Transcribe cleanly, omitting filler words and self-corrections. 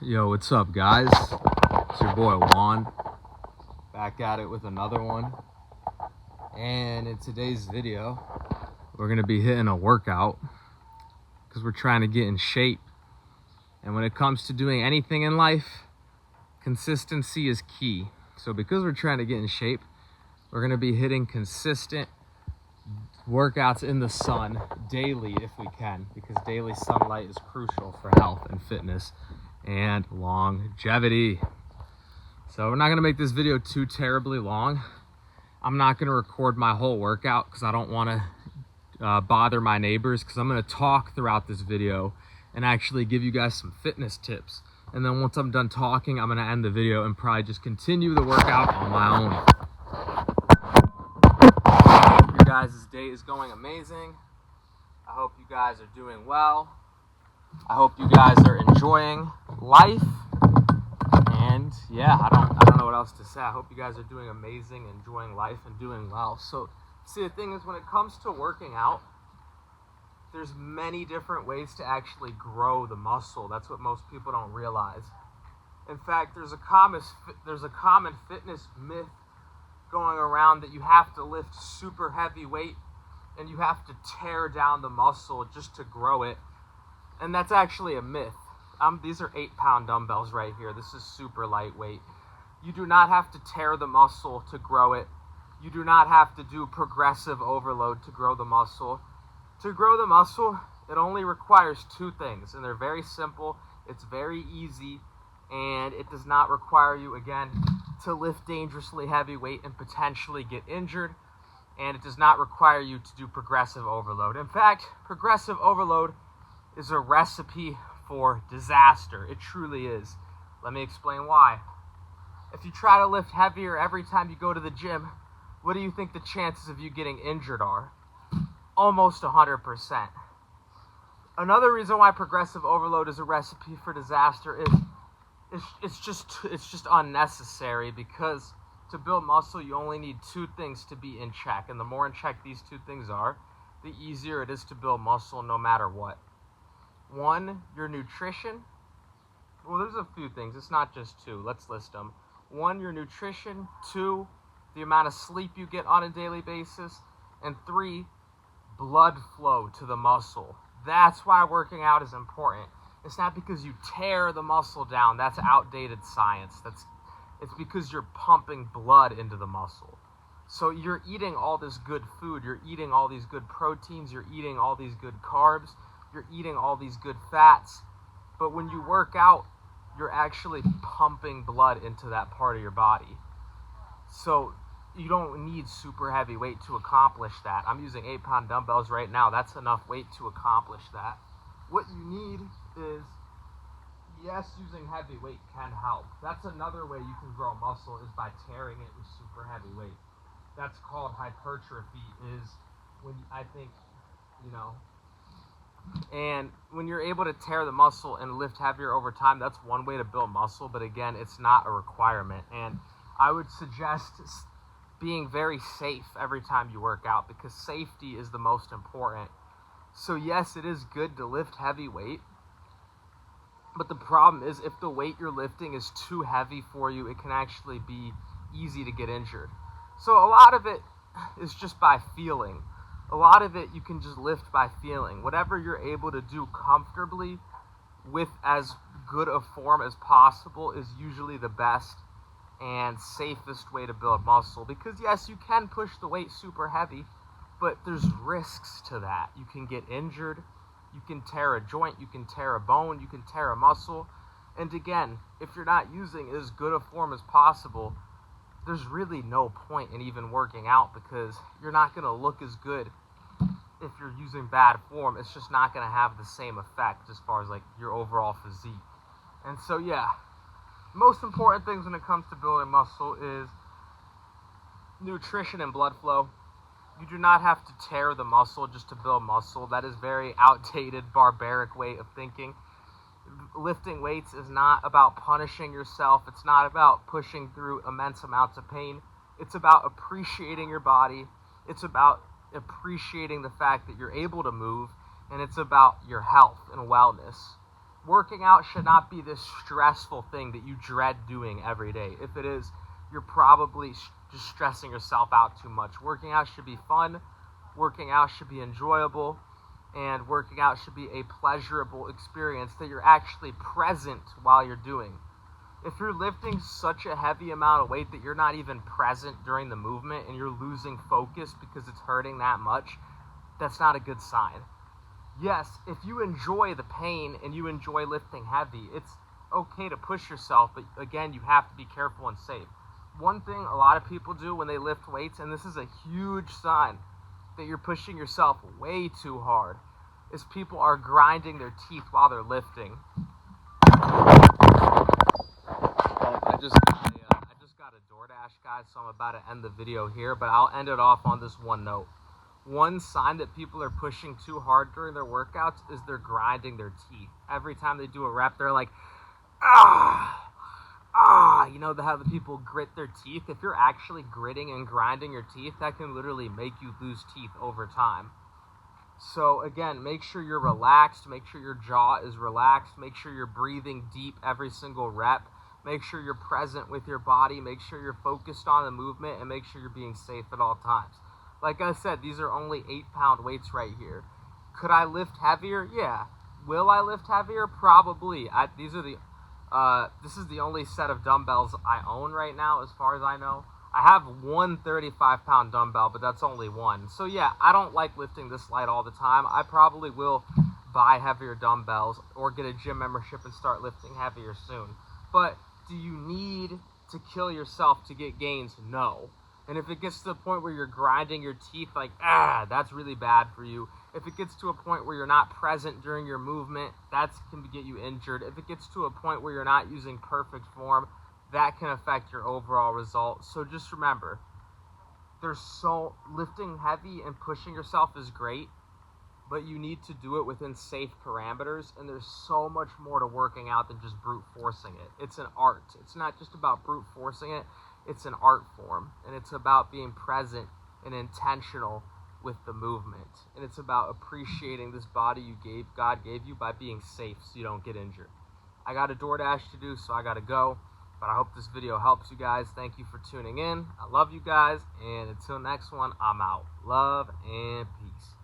Yo, what's up, guys? It's your boy Juan, back at it with another one. And in today's video, we're gonna be hitting a workout because we're trying to get in shape. And when it comes to doing anything in life, consistency is key. So because we're trying to get in shape, we're gonna be hitting consistent workouts in the sun daily if we can, because daily sunlight is crucial for health and fitness and longevity. So we're not going to make this video too terribly long. I'm not going to record my whole workout because I don't want to bother my neighbors, because I'm going to talk throughout this video and actually give you guys some fitness tips. And then once I'm done talking, I'm going to end the video and probably just continue the workout on my own. Your guys' day is going amazing. I hope you guys are doing well. I hope you guys are enjoying life. And yeah, I don't know what else to say. I hope you guys are doing amazing, enjoying life, and doing well. So, see, the thing is, when it comes to working out, there's many different ways to actually grow the muscle. That's what most people don't realize. In fact, there's a common fitness myth going around that you have to lift super heavy weight and you have to tear down the muscle just to grow it. And that's actually a myth. These are 8-pound dumbbells right here. This is super lightweight. You do not have to tear the muscle to grow it. You do not have to do progressive overload to grow the muscle. To grow the muscle, it only requires 2 things, and they're very simple. It's very easy, and it does not require you, again, to lift dangerously heavy weight and potentially get injured, and it does not require you to do progressive overload. In fact, progressive overload is a recipe for disaster. It truly is. Let me explain why. If you try to lift heavier every time you go to the gym, what do you think the chances of you getting injured are? Almost 100%. Another reason why progressive overload is a recipe for disaster is it's just unnecessary, because to build muscle you only need 2 things to be in check, and the more in check these 2 things are, the easier it is to build muscle no matter what. 1, your nutrition. Well, there's a few things. It's not just 2. Let's list them. 1, your nutrition. 2, the amount of sleep you get on a daily basis. And 3, blood flow to the muscle. That's why working out is important. It's not because you tear the muscle down. That's outdated science. It's because you're pumping blood into the muscle. So you're eating all this good food. You're eating all these good proteins. You're eating all these good carbs. You're eating all these good fats, but when you work out, you're actually pumping blood into that part of your body. So you don't need super heavy weight to accomplish that. I'm using 8-pound dumbbells right now. That's enough weight to accomplish that. What you need is, yes, using heavy weight can help. That's another way you can grow muscle, is by tearing it with super heavy weight. That's called hypertrophy, is when I think, and when you're able to tear the muscle and lift heavier over time, that's one way to build muscle, but again, it's not a requirement. And I would suggest being very safe every time you work out, because safety is the most important. So yes, it is good to lift heavy weight, but the problem is, if the weight you're lifting is too heavy for you, it can actually be easy to get injured. So a lot of it is just by feeling. A lot of it you can just lift by feeling. Whatever you're able to do comfortably with as good a form as possible is usually the best and safest way to build muscle. Because yes, you can push the weight super heavy, but there's risks to that. You can get injured, you can tear a joint, you can tear a bone, you can tear a muscle. And again, if you're not using as good a form as possible, there's really no point in even working out, because you're not going to look as good if you're using bad form. It's just not going to have the same effect as far as like your overall physique. And so yeah, most important things when it comes to building muscle is nutrition and blood flow. You do not have to tear the muscle just to build muscle. That is very outdated, barbaric way of thinking. Lifting weights is not about punishing yourself. It's not about pushing through immense amounts of pain. It's about appreciating your body. It's about appreciating the fact that you're able to move, and it's about your health and wellness. Working out should not be this stressful thing that you dread doing every day. If it is, you're probably just stressing yourself out too much. Working out should be fun. Working out should be enjoyable. And working out should be a pleasurable experience that you're actually present while you're doing. If you're lifting such a heavy amount of weight that you're not even present during the movement and you're losing focus because it's hurting that much, that's not a good sign. Yes, if you enjoy the pain and you enjoy lifting heavy, it's okay to push yourself, but again, you have to be careful and safe. One thing a lot of people do when they lift weights, and this is a huge sign that you're pushing yourself way too hard, is people are grinding their teeth while they're lifting. I just got a DoorDash, guys, so I'm about to end the video here, but I'll end it off on this one note. One sign that people are pushing too hard during their workouts is they're grinding their teeth. Every time they do a rep, they're like, you know how the people grit their teeth? If you're actually gritting and grinding your teeth, that can literally make you lose teeth over time. So again, make sure you're relaxed, make sure your jaw is relaxed, make sure you're breathing deep every single rep, make sure you're present with your body, make sure you're focused on the movement, and make sure you're being safe at all times. Like I said, these are only 8-pound weights right here. Could I lift heavier? Yeah. Will I lift heavier? Probably. This is the only set of dumbbells I own right now, as far as I know. I have one 35-pound dumbbell, but that's only one. So yeah, I don't like lifting this light all the time. I probably will buy heavier dumbbells or get a gym membership and start lifting heavier soon. But do you need to kill yourself to get gains? No. And if it gets to the point where you're grinding your teeth like, that's really bad for you. If it gets to a point where you're not present during your movement, that can get you injured. If it gets to a point where you're not using perfect form, that can affect your overall result. So just remember, lifting heavy and pushing yourself is great, but you need to do it within safe parameters, and there's so much more to working out than just brute forcing it. It's an art. It's not just about brute forcing it. It's an art form, and it's about being present and intentional with the movement, and it's about appreciating this body God gave you by being safe so you don't get injured. I got a DoorDash to do, so I gotta go, but I hope this video helps you guys. Thank you for tuning in. I love you guys, and until next one, I'm out. Love and peace.